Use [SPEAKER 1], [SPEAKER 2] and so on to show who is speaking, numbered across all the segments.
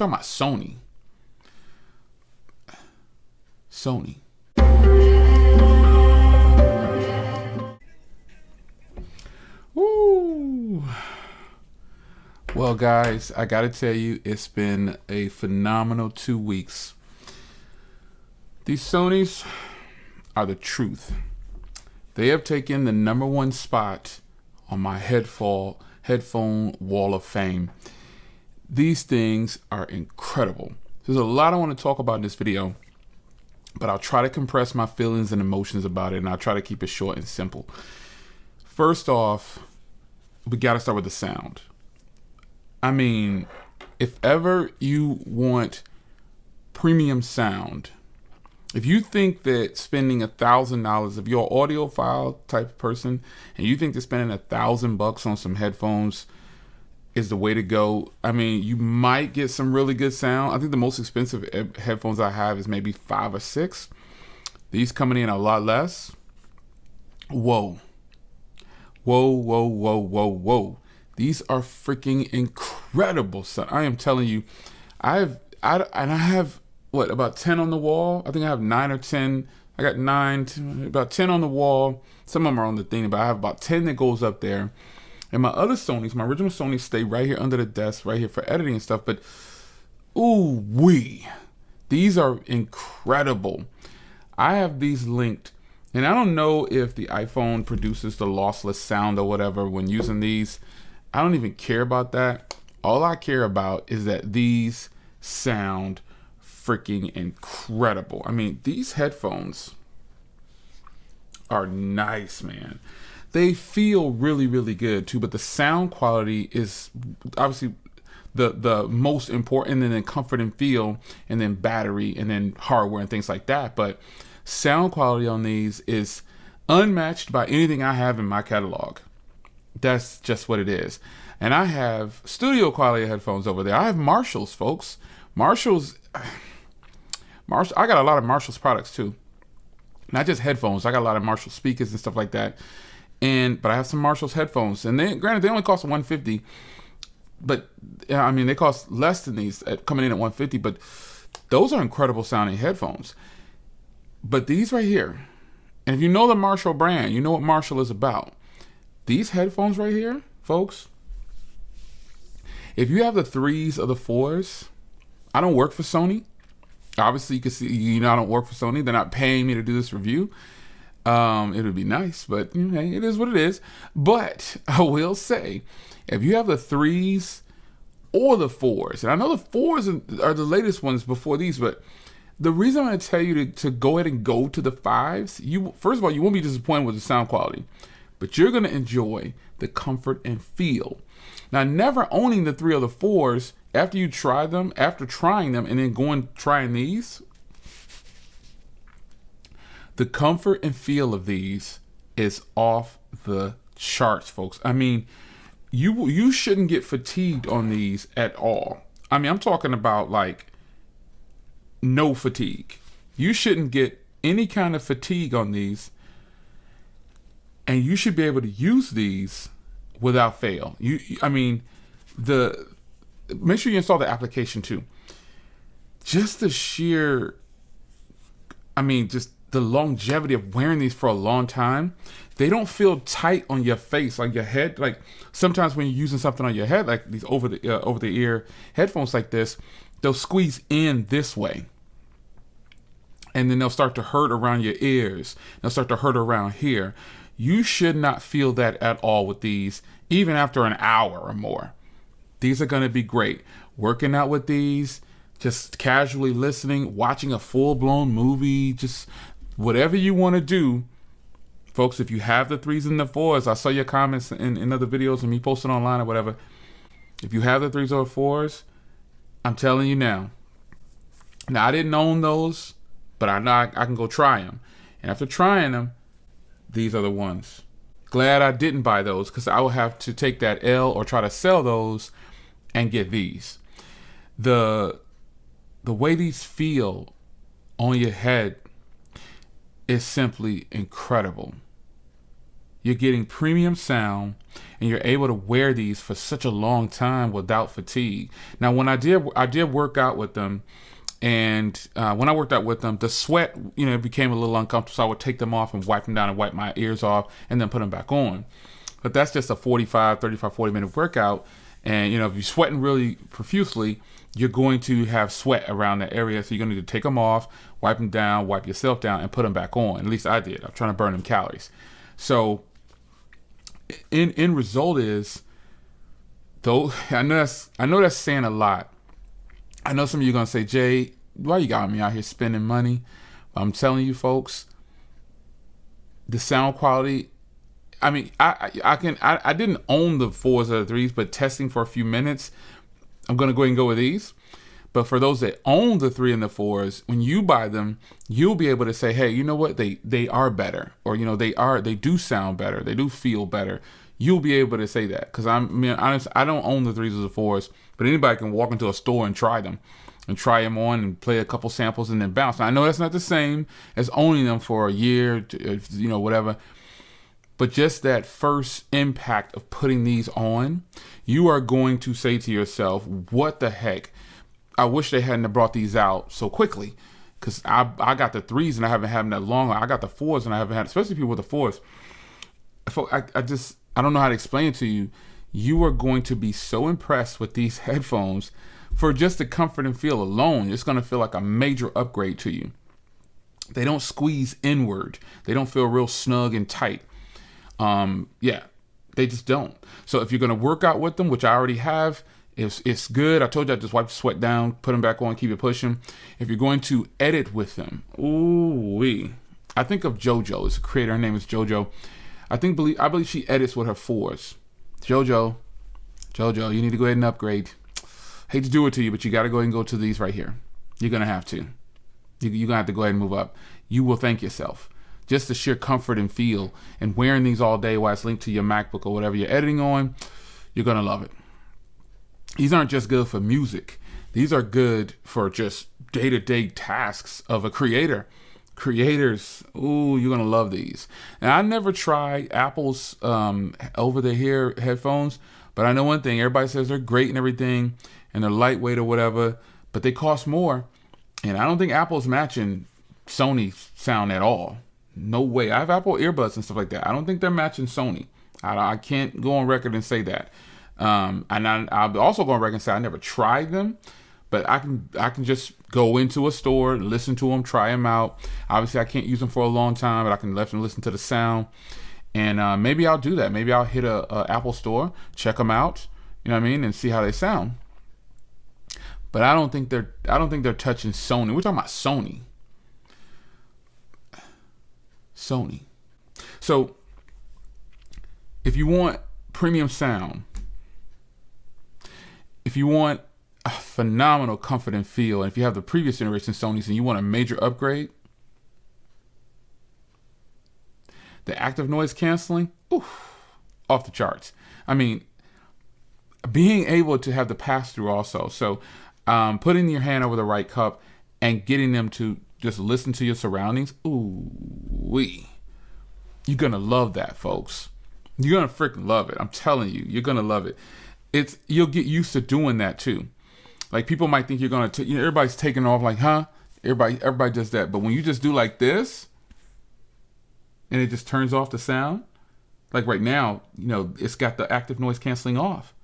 [SPEAKER 1] Talking about Sony. Sony. Woo. Well, guys, I gotta tell you, it's been a phenomenal 2 weeks. These Sonys are the truth. They have taken the #1 spot on my headphone wall of fame. These things are incredible. There's a lot I want to talk about in this video, but I'll try to compress my feelings and emotions about it, and I'll try to keep it short and simple. First off, we got to start with the sound. I mean, if ever you want premium sound, if you think that spending $1,000, if you're an audiophile type of person, and you think that spending $1,000 on some headphones is the way to go, I mean, you might get some really good sound. I think the most expensive headphones I have is maybe 5 or 6. These coming in a lot less. Whoa. These are freaking incredible, son. I am telling you, I have what, about 10 on the wall? I think I have 9 or 10. I got 9, about 10 on the wall. Some of them are on the thing, but I have about 10 that goes up there. And my other Sonys, my original Sonys, stay right here under the desk, right here for editing and stuff. But, ooh wee, these are incredible. I have these linked, and I don't know if the iPhone produces the lossless sound or whatever when using these. I don't even care about that. All I care about is that these sound freaking incredible. I mean, these headphones are nice, man. They feel really, really good too, but the sound quality is obviously the most important, and then comfort and feel, and then battery, and then hardware and things like that. But sound quality on these is unmatched by anything I have in my catalog. That's just what it is. And I have studio quality headphones over there. I have Marshalls, folks. Marshall, I got a lot of Marshalls products too. Not just headphones. I got a lot of Marshall speakers and stuff like that. But I have some Marshalls headphones, and granted, they only cost $150, but I mean, they cost less than these coming in at $150, but those are incredible sounding headphones. But these right here, and if you know the Marshall brand, you know what Marshall is about. These headphones right here, folks, if you have the 3s or the 4s, I don't work for Sony. Obviously, you can see, I don't work for Sony. They're not paying me to do this review. It would be nice, but hey, it is what it is. But I will say, if you have the 3s or the 4s, and I know the 4s are the latest ones before these, but the reason I'm going to tell you to go ahead and go to the 5s, first of all, you won't be disappointed with the sound quality, but you're going to enjoy the comfort and feel. Now, never owning the 3 or the 4s, after trying them and then trying these, the comfort and feel of these is off the charts, folks. I mean, you shouldn't get fatigued on these at all. I mean, I'm talking about like no fatigue. You shouldn't get any kind of fatigue on these, and you should be able to use these without fail. Make sure you install the application too. Just the sheer, just the longevity of wearing these for a long time. They don't feel tight on your face, like your head. Like sometimes when you're using something on your head, like these over the ear headphones like this, they'll squeeze in this way, and then they'll start to hurt around your ears. They'll start to hurt around here. You should not feel that at all with these, even after an hour or more. These are going to be great. Working out with these, just casually listening, watching a full-blown movie, just whatever you want to do. Folks, if you have the 3s and the 4s, I saw your comments in other videos and me posting online or whatever. If you have the 3s or 4s, I'm telling you now. Now, I didn't own those, but I know I can go try them. And after trying them, these are the ones. Glad I didn't buy those, because I will have to take that L or try to sell those and get these. The way these feel on your head is simply incredible. You're getting premium sound, and you're able to wear these for such a long time without fatigue. Now, when I did work out with them, and when I worked out with them, the sweat, became a little uncomfortable. So I would take them off and wipe them down and wipe my ears off and then put them back on. But that's just a 40-minute workout. And, if you're sweating really profusely, you're going to have sweat around that area. So you're going to need to take them off, wipe them down, wipe yourself down, and put them back on. At least I did. I'm trying to burn them calories. So end result is, though, I know that's saying a lot. I know some of you are going to say, Jay, why you got me out here spending money? I'm telling you, folks, the sound quality, I mean, I didn't own the 4s or the 3s, but testing for a few minutes, I'm going to go ahead and go with these. But for those that own the 3 and the 4s, when you buy them, you'll be able to say, hey, you know what? They are better, or, they do sound better. They do feel better. You'll be able to say that, because I don't own the 3s or the 4s, but anybody can walk into a store and try them on and play a couple samples and then bounce. Now, I know that's not the same as owning them for a year, whatever. But just that first impact of putting these on, you are going to say to yourself, what the heck? I wish they hadn't brought these out so quickly, because I got the 3s and I haven't had them that long. I got the 4s and I haven't had, especially people with the 4s. I don't know how to explain it to you. You are going to be so impressed with these headphones for just the comfort and feel alone. It's going to feel like a major upgrade to you. They don't squeeze inward. They don't feel real snug and tight. They just don't. So if you're going to work out with them, which I already have, it's good. I told you I just wipe the sweat down, put them back on, keep it pushing. If you're going to edit with them, I think of JoJo. It's a creator. Her name is JoJo. I believe she edits with her 4s. JoJo, you need to go ahead and upgrade. Hate to do it to you, but you got to go ahead and go to these right here. You're going to have to. You're going to have to go ahead and move up. You will thank yourself. Just the sheer comfort and feel, and wearing these all day while it's linked to your MacBook or whatever you're editing on, you're going to love it. These aren't just good for music. These are good for just day-to-day tasks of a creator. Creators, you're going to love these. And I never tried Apple's over-the-ear headphones, but I know one thing. Everybody says they're great and everything, and they're lightweight or whatever, but they cost more. And I don't think Apple's matching Sony sound at all. No way. I have Apple earbuds and stuff like that. I don't think they're matching Sony. I can't go on record and say that. And I'll also go on record and say I never tried them, but I can just go into a store, listen to them, try them out. Obviously, I can't use them for a long time, but I can listen to the sound. And maybe I'll do that. Maybe I'll hit a Apple store, check them out, and see how they sound. But I don't think they're touching Sony. We're talking about Sony. So if you want premium sound, if you want a phenomenal comfort and feel, and if you have the previous generation Sonys and you want a major upgrade, the active noise canceling, off the charts. I mean, being able to have the pass through also. So putting your hand over the right cup and getting them to just listen to your surroundings. You're going to love that, folks. You're going to freaking love it. I'm telling you, you're going to love it. You'll get used to doing that too. Like, people might think you're going to, everybody's taking off like, huh? Everybody does that. But when you just do like this and it just turns off the sound, like right now, it's got the active noise canceling off.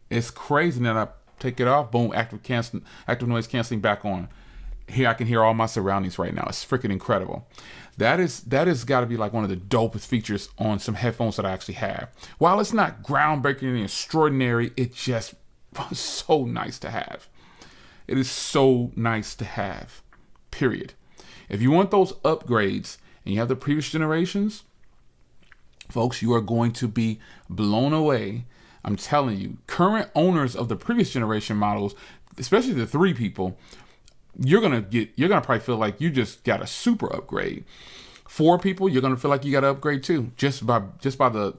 [SPEAKER 1] It's crazy. And then I take it off, boom, active noise canceling back on. Here I can hear all my surroundings right now. It's freaking incredible. That is got to be like one of the dopest features on some headphones that I actually have. While it's not groundbreaking and extraordinary, it's just so nice to have. It is so nice to have. Period. If you want those upgrades and you have the previous generations, folks, you are going to be blown away. I'm telling you, current owners of the previous generation models, especially the 3 people, you're gonna probably feel like you just got a super upgrade. 4 people, you're gonna feel like you got to upgrade too, just by the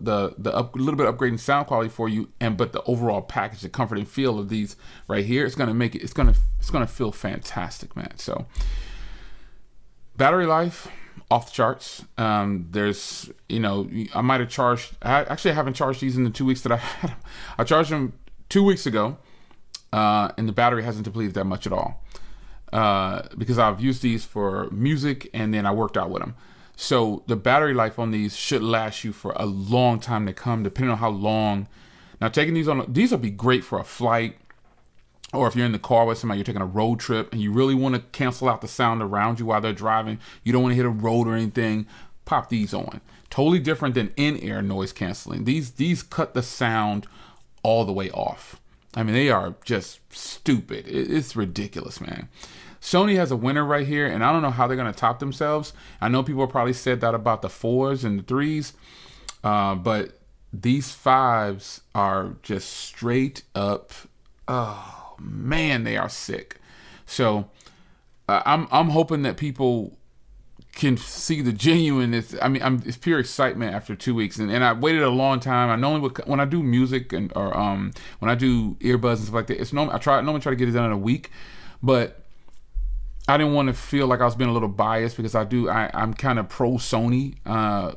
[SPEAKER 1] little bit upgrading sound quality for you, but the overall package, the comfort and feel of these right here, it's gonna feel fantastic, man. So battery life, off the charts. There's, I might have charged. I haven't charged these in the 2 weeks that I had them. I charged them 2 weeks ago, and the battery hasn't depleted that much at all, because I've used these for music and then I worked out with them. So the battery life on these should last you for a long time to come, depending on how long. Now, taking these will be great for a flight, or if you're in the car with somebody, you're taking a road trip and you really want to cancel out the sound around you while they're driving. You don't want to hit a road or anything. Pop these on. Totally different than in-ear noise canceling. These cut the sound all the way off. I mean, they are just stupid. It's ridiculous, man. Sony has a winner right here, and I don't know how they're going to top themselves. I know people probably said that about the 4s and the 3s, but these 5s are just straight up, oh man, they are sick. So I'm hoping that people can see the genuineness. I mean, it's pure excitement after 2 weeks, and I waited a long time. I normally when I do music or when I do earbuds and stuff like that, I normally try to get it done in a week, but I didn't want to feel like I was being a little biased, because I'm kind of pro Sony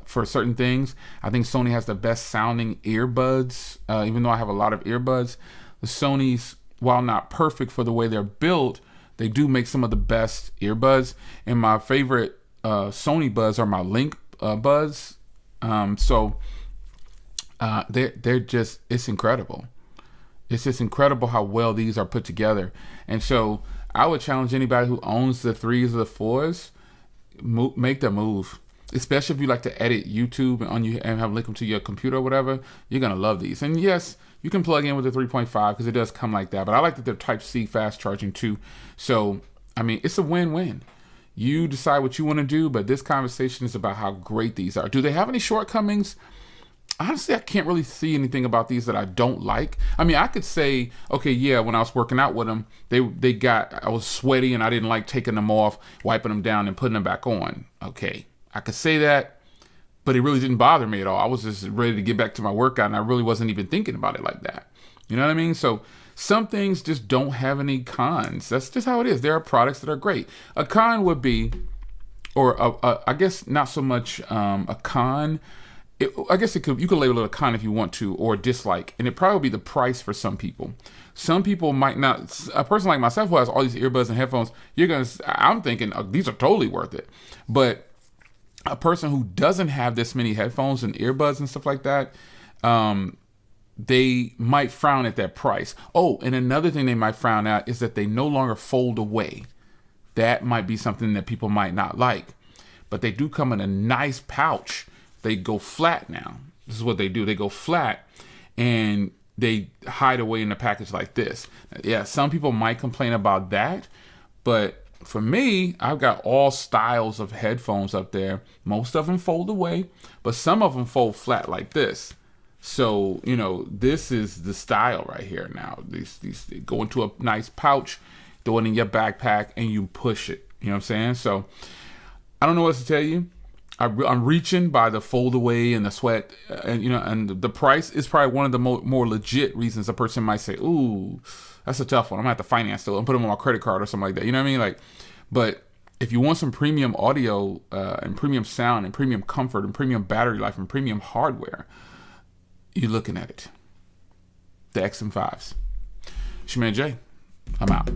[SPEAKER 1] for certain things. I think Sony has the best sounding earbuds, even though I have a lot of earbuds. The Sonys, while not perfect for the way they're built, they do make some of the best earbuds. And my favorite Sony buds are my Link buds. They're just, it's incredible. It's just incredible how well these are put together. And so I would challenge anybody who owns the 3s or the 4s, make the move. Especially if you like to edit YouTube and have link them to your computer or whatever, you're gonna love these. And yes, you can plug in with the 3.5 because it does come like that. But I like that they're Type-C fast charging too. So I mean, it's a win-win. You decide what you want to do, but this conversation is about how great these are. Do they have any shortcomings? Honestly, I can't really see anything about these that I don't like. I mean, I could say, okay, yeah, when I was working out with them, I was sweaty and I didn't like taking them off, wiping them down and putting them back on. Okay, I could say that, but it really didn't bother me at all. I was just ready to get back to my workout and I really wasn't even thinking about it like that. You know what I mean? So some things just don't have any cons. That's just how it is. There are products that are great. A con would be, or I guess not so much a con. I guess you could label it a con if you want to, or a dislike, and it probably be the price for some people. Some people might not. A person like myself who has all these earbuds and headphones, I'm thinking, oh, these are totally worth it. But a person who doesn't have this many headphones and earbuds and stuff like that, they might frown at that price. Oh, and another thing they might frown at is that they no longer fold away. That might be something that people might not like. But they do come in a nice pouch. They go flat now. This is what they do. They go flat and they hide away in the package like this. Yeah, some people might complain about that, but for me, I've got all styles of headphones up there. Most of them fold away, but some of them fold flat like this. So, this is the style right here now. These go into a nice pouch, throw it in your backpack, and you push it. You know what I'm saying? So, I don't know what else to tell you. I'm reaching by the fold away and the sweat, and the price is probably one of the more legit reasons a person might say, "Ooh, that's a tough one. I'm gonna have to finance it and put them on my credit card or something like that." You know what I mean? But if you want some premium audio and premium sound and premium comfort and premium battery life and premium hardware, you're looking at it. The XM5s. It's your man Jay. I'm out.